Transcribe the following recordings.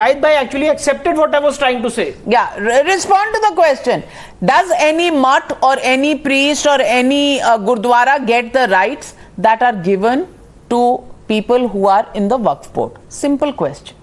Shahid Bhai actually accepted what I was trying to say. Yeah, respond to the question. Does any mutt or any priest or any Gurdwara get the rights that are given to people who are in the Waqf board? Simple question.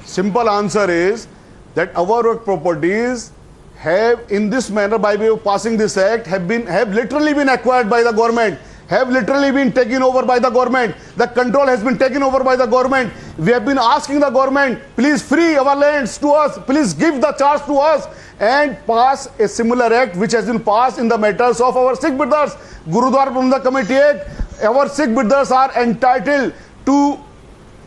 Simple answer is that our work properties have, in this manner, by way of passing this act, have literally been acquired by the government, have literally been taken over by the government. The control has been taken over by the government. We have been asking the government, please free our lands to us, please give the charge to us, and pass a similar act which has been passed in the matters of our Sikh brothers. Gurudwara Prabandhak Committee Act, our Sikh brothers are entitled to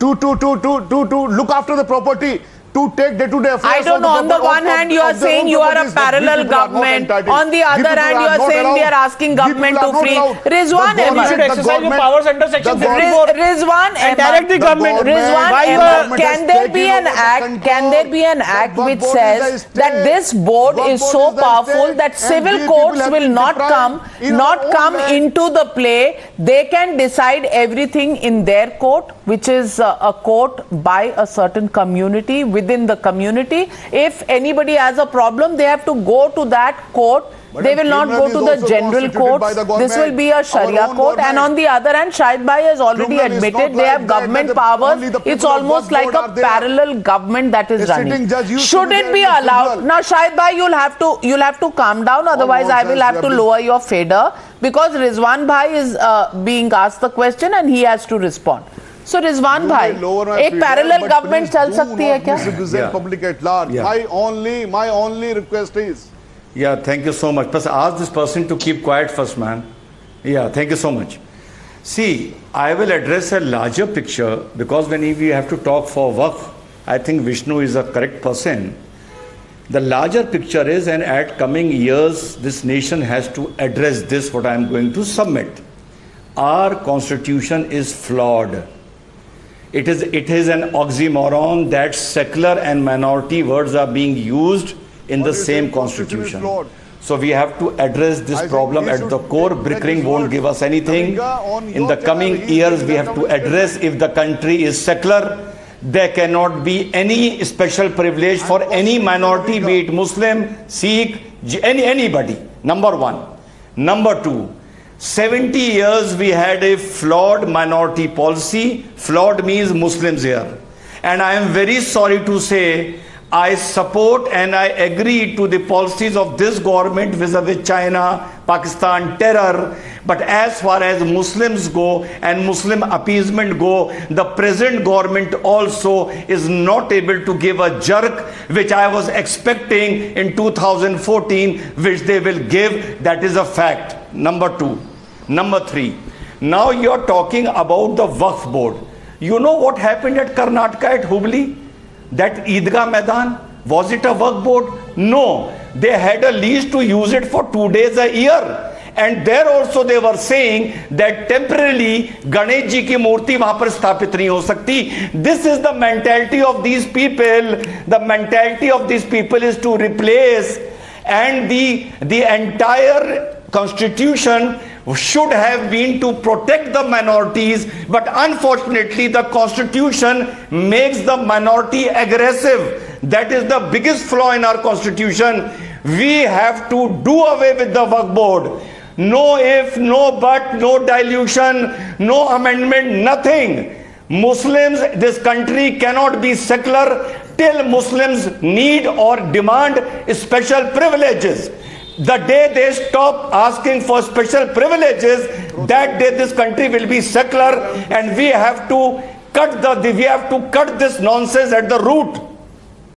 look after the property, to take day-to-day affairs. I don't know. On the one hand, you are saying you are a parallel government. On the other hand, you are saying we are asking government to free. Rizwan You should exercise your powers under Section 54. Rizwan and direct the government. Rizwan, can there be an act? Can there be an act which says that this board is so powerful that civil courts will not come into the play? They can decide everything in their court, which is a court by a certain community within the community. If anybody has a problem, they have to go to that court. They will not go to the general court. This will be a Sharia court. And on the other hand, Shahid Bhai has already admitted they have government powers. It's almost like a parallel government that is running. Should it be allowed? Now, Shahid Bhai, you'll have to calm down. Otherwise, I will have to lower your fader, because Rizwan Bhai is being asked the question and he has to respond. So Rizwan Bhai, एक parallel government चल सकती है क्या? Public at large. My only request is. Yeah, thank you so much. But ask this person to keep quiet first, man. Yeah, thank you so much. See, I will address a larger picture, because when we have to talk for Waqf, I think Vishnu is a correct person. The larger picture is, and at coming years, this nation has to address this, what I am going to submit. Our constitution is flawed. It is an oxymoron that secular and minority words are being used in the same constitution. So we have to address this problem at the core. Brickring won't give us anything. In the coming years, we have to address, if the country is secular, there cannot be any special privilege for any minority, be it Muslim, Sikh, anybody. Number one. Number two, 70 years we had a flawed minority policy. Flawed means Muslims here. And I am very sorry to say, I support and I agree to the policies of this government vis-a-vis China, Pakistan, terror. But as far as Muslims go and Muslim appeasement go, the present government also is not able to give a jerk, which I was expecting in 2014, which they will give. That is a fact. Number two. Number three. Now you are talking about the Waqf board. You know what happened at Karnataka at Hubli? That Eidgah Maidan, was it a Waqf board? No. They had a lease to use it for 2 days a year. And there also they were saying that temporarily Ganesh ji ki murti wahan par sthapit nahi ho sakti. This is the mentality of these people. The mentality of these people is to replace, and the entire constitution should have been to protect the minorities, but unfortunately the constitution makes the minority aggressive. That is the biggest flaw in our constitution. We have to do away with the Waqf board. No if, no but, no dilution, no amendment, nothing. Muslims, this country cannot be secular till Muslims need or demand special privileges. The day they stop asking for special privileges, that day this country will be secular, and we have to cut this nonsense at the root.